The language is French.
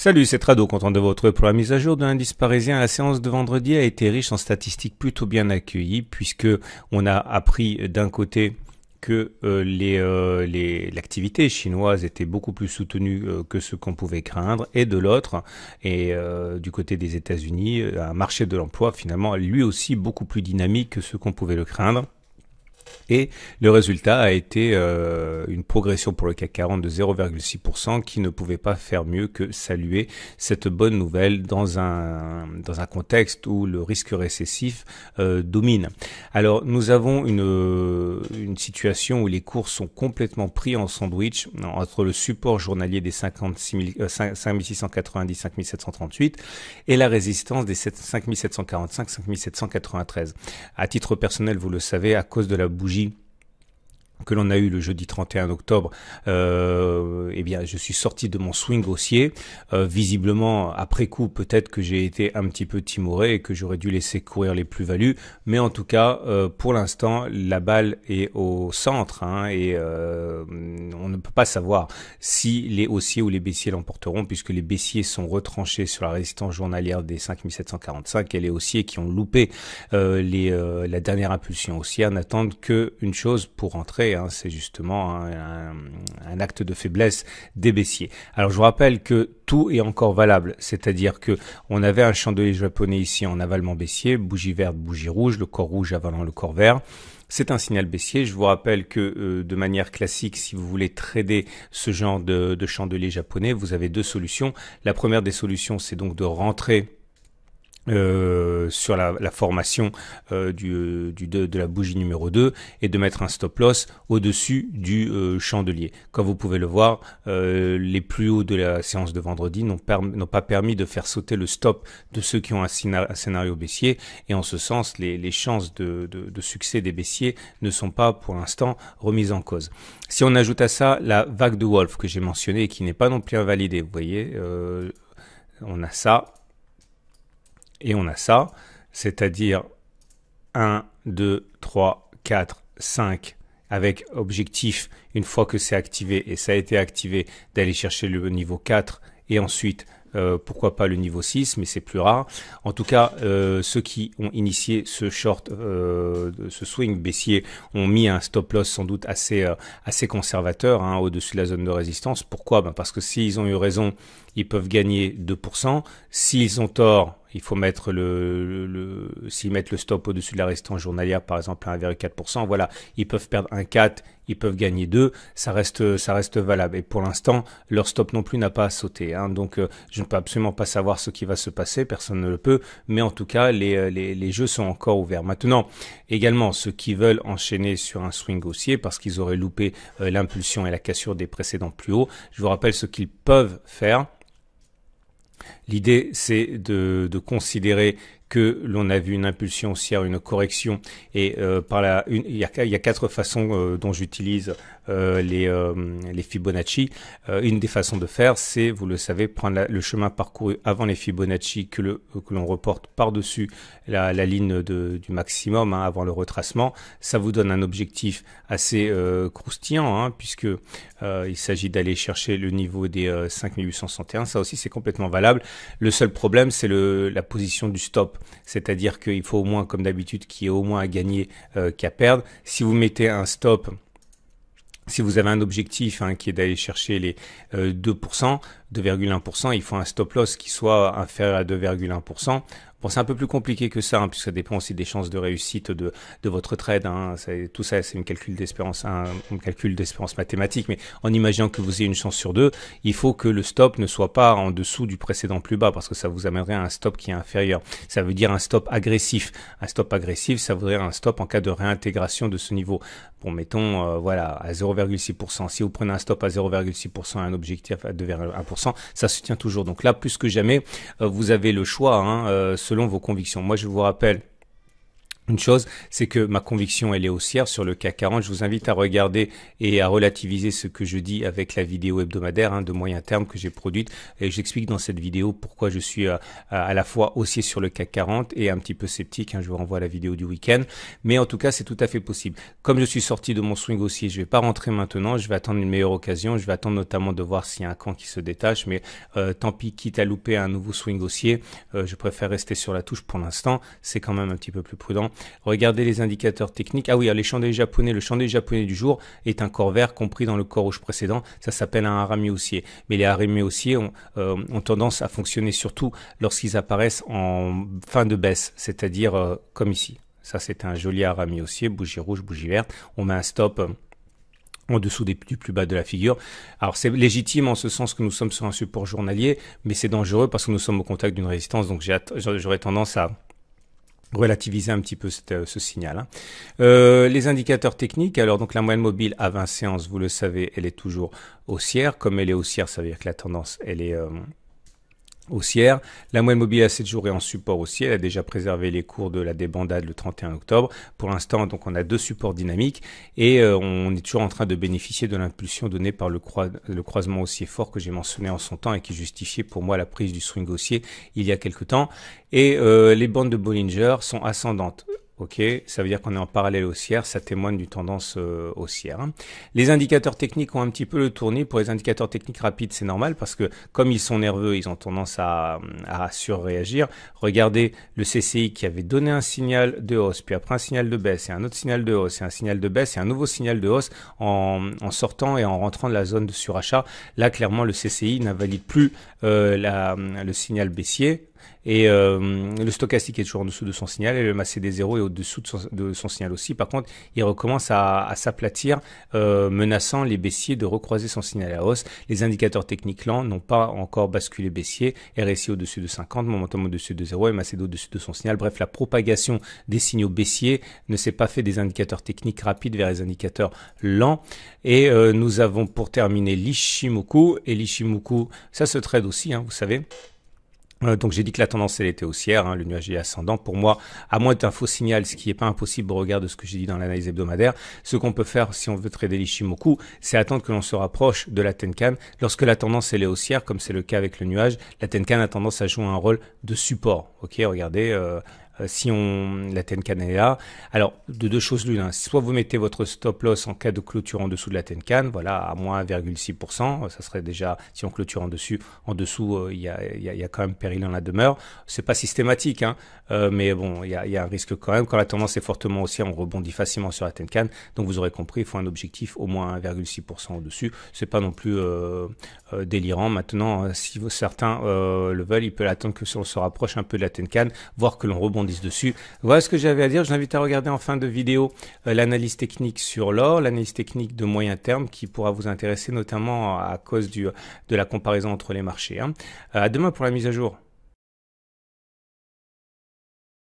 Salut, c'est Trado, content de vous retrouver pour la mise à jour de l'indice parisien. La séance de vendredi a été riche en statistiques plutôt bien accueillies puisque on a appris d'un côté que l'activité chinoise était beaucoup plus soutenue que ce qu'on pouvait craindre, et de l'autre, et du côté des États-Unis, un marché de l'emploi finalement lui aussi beaucoup plus dynamique que ce qu'on pouvait le craindre. Et le résultat a été une progression pour le CAC 40 de 0,6% qui ne pouvait pas faire mieux que saluer cette bonne nouvelle dans un contexte où le risque récessif domine. Alors nous avons une situation où les cours sont complètement pris en sandwich entre le support journalier des 5690, 5738 et la résistance des 5745, 5793. À titre personnel, vous le savez, à cause de la bougie que l'on a eu le jeudi 31 octobre, eh bien, je suis sorti de mon swing haussier. Visiblement, après coup, peut-être que j'ai été un petit peu timoré et que j'aurais dû laisser courir les plus-values. Mais en tout cas, pour l'instant, la balle est au centre, et on ne peut pas savoir si les haussiers ou les baissiers l'emporteront, puisque les baissiers sont retranchés sur la résistance journalière des 5745 et les haussiers qui ont loupé la dernière impulsion haussière n'attendent qu'une chose pour rentrer. C'est justement un acte de faiblesse des baissiers. Alors je vous rappelle que tout est encore valable, c'est-à-dire que on avait un chandelier japonais ici en avalement baissier, bougie verte, bougie rouge, le corps rouge avalant le corps vert. C'est un signal baissier. Je vous rappelle que de manière classique, si vous voulez trader ce genre de chandelier japonais, vous avez deux solutions. La première des solutions, c'est donc de rentrer sur la formation de la bougie numéro 2 et de mettre un stop loss au-dessus du chandelier. Comme vous pouvez le voir, les plus hauts de la séance de vendredi n'ont pas permis de faire sauter le stop de ceux qui ont un scénario baissier, et en ce sens, les chances de succès des baissiers ne sont pas pour l'instant remises en cause. Si on ajoute à ça la vague de Wolf que j'ai mentionnée et qui n'est pas non plus invalidée, vous voyez, on a ça. Et on a ça, c'est-à-dire 1, 2, 3, 4, 5, avec objectif, une fois que c'est activé, et ça a été activé, d'aller chercher le niveau 4, et ensuite, pourquoi pas le niveau 6, mais c'est plus rare. En tout cas, ceux qui ont initié ce short, ce swing baissier, ont mis un stop loss sans doute assez conservateur, au-dessus de la zone de résistance. Pourquoi ? Parce que s'ils ont eu raison, ils peuvent gagner 2%. S'ils ont tort, il faut mettre s'ils mettent le stop au-dessus de la résistance journalière, par exemple à 1,4%, voilà, ils peuvent perdre 1,4, ils peuvent gagner 2, ça reste valable. Et pour l'instant, leur stop non plus n'a pas sauté, donc je ne peux absolument pas savoir ce qui va se passer, personne ne le peut, mais en tout cas, les jeux sont encore ouverts. Maintenant, également, ceux qui veulent enchaîner sur un swing haussier parce qu'ils auraient loupé l'impulsion et la cassure des précédents plus hauts, je vous rappelle ce qu'ils peuvent faire. L'idée, c'est de considérer que l'on a vu une impulsion haussière, une correction, et il y a quatre façons dont j'utilise les Fibonacci. Une des façons de faire, c'est, vous le savez, prendre le chemin parcouru avant les Fibonacci que l'on reporte par-dessus la ligne du maximum, avant le retracement. Ça vous donne un objectif assez croustillant, puisque il s'agit d'aller chercher le niveau des 5861. Ça aussi, c'est complètement valable. Le seul problème, c'est la position du stop. C'est-à-dire qu'il faut au moins, comme d'habitude, qu'il y ait au moins à gagner qu'à perdre. Si vous mettez un stop, si vous avez un objectif qui est d'aller chercher les 2%, 2,1%, il faut un stop loss qui soit inférieur à 2,1%. Bon, c'est un peu plus compliqué que ça, puisque ça dépend aussi des chances de réussite de votre trade. Tout ça, c'est un calcul d'espérance mathématique. Mais en imaginant que vous ayez une chance sur 2, il faut que le stop ne soit pas en dessous du précédent plus bas, parce que ça vous amènerait à un stop qui est inférieur. Ça veut dire un stop agressif. Un stop agressif, ça voudrait un stop en cas de réintégration de ce niveau. Bon, mettons, à 0,6%. Si vous prenez un stop à 0,6% et un objectif à 2,1%, ça se tient toujours. Donc là, plus que jamais, vous avez le choix, selon vos convictions. Moi, je vous rappelle Une chose, c'est que ma conviction, elle est haussière sur le CAC 40. Je vous invite à regarder et à relativiser ce que je dis avec la vidéo hebdomadaire de moyen terme que j'ai produite. Et j'explique dans cette vidéo pourquoi je suis à la fois haussier sur le CAC 40 et un petit peu sceptique. Je vous renvoie à la vidéo du week-end. Mais en tout cas, c'est tout à fait possible. Comme je suis sorti de mon swing haussier, je vais pas rentrer maintenant. Je vais attendre une meilleure occasion. Je vais attendre notamment de voir s'il y a un camp qui se détache. Mais tant pis, quitte à louper un nouveau swing haussier, je préfère rester sur la touche pour l'instant. C'est quand même un petit peu plus prudent. Regardez les indicateurs techniques. Ah oui, les chandeliers japonais. Le chandelier japonais du jour est un corps vert compris dans le corps rouge précédent. Ça s'appelle un harami haussier. Mais les harami haussiers ont tendance à fonctionner surtout lorsqu'ils apparaissent en fin de baisse, c'est-à-dire comme ici. Ça, c'est un joli harami haussier, bougie rouge, bougie verte. On met un stop en dessous du plus bas de la figure. Alors c'est légitime en ce sens que nous sommes sur un support journalier, mais c'est dangereux parce que nous sommes au contact d'une résistance. Donc j'aurais tendance à relativiser un petit peu ce signal. Les indicateurs techniques, alors donc la moyenne mobile à 20 séances, vous le savez, elle est toujours haussière. Comme elle est haussière, ça veut dire que la tendance, elle est haussière. La moyenne mobile à 7 jours est en support haussier. Elle a déjà préservé les cours de la débandade le 31 octobre. Pour l'instant, donc, on a deux supports dynamiques et on est toujours en train de bénéficier de l'impulsion donnée par le croisement haussier fort que j'ai mentionné en son temps et qui justifiait pour moi la prise du swing haussier il y a quelque temps. Et les bandes de Bollinger sont ascendantes. Ok, ça veut dire qu'on est en parallèle haussière, ça témoigne d'une tendance haussière. Les indicateurs techniques ont un petit peu le tournis. Pour les indicateurs techniques rapides, c'est normal parce que comme ils sont nerveux, ils ont tendance à surréagir. Regardez le CCI qui avait donné un signal de hausse, puis après un signal de baisse, et un autre signal de hausse, et un signal de baisse, et un nouveau signal de hausse en sortant et en rentrant de la zone de surachat. Là, clairement, le CCI n'invalide plus le signal baissier. Et le stochastique est toujours en dessous de son signal et le MACD0 est au-dessous de son signal aussi. Par contre, il recommence à s'aplatir, menaçant les baissiers de recroiser son signal à hausse. Les indicateurs techniques lents n'ont pas encore basculé baissier. RSI au-dessus de 50, momentum au-dessus de 0 et MACD au-dessus de son signal. Bref, la propagation des signaux baissiers ne s'est pas fait des indicateurs techniques rapides vers les indicateurs lents. Et nous avons pour terminer l'Ichimoku. Et l'Ichimoku, ça se trade aussi, vous savez. Donc j'ai dit que la tendance elle était haussière, le nuage est ascendant. Pour moi, à moins d'un faux signal, ce qui n'est pas impossible au regard de ce que j'ai dit dans l'analyse hebdomadaire, ce qu'on peut faire si on veut trader l'Ichimoku, c'est attendre que l'on se rapproche de la Tenkan. Lorsque la tendance elle est haussière, comme c'est le cas avec le nuage, la Tenkan a tendance à jouer un rôle de support. Ok, regardez. Si la Tenkan est là, alors de deux choses l'une, soit vous mettez votre stop loss en cas de clôture en dessous de la Tenkan, voilà à moins 1,6%, ça serait déjà si on clôture en dessous il y a quand même péril en la demeure. C'est pas systématique, mais bon il y a un risque quand même. Quand la tendance est fortement haussière, on rebondit facilement sur la Tenkan, donc vous aurez compris, il faut un objectif au moins 1,6% au-dessus. C'est pas non plus délirant. Maintenant, si certains le veulent, ils peuvent attendre que on se rapproche un peu de la Tenkan, voir que l'on rebondit dessus. Voilà ce que j'avais à dire. Je vous invite à regarder en fin de vidéo l'analyse technique sur l'or, l'analyse technique de moyen terme qui pourra vous intéresser notamment à cause de la comparaison entre les marchés. À demain pour la mise à jour.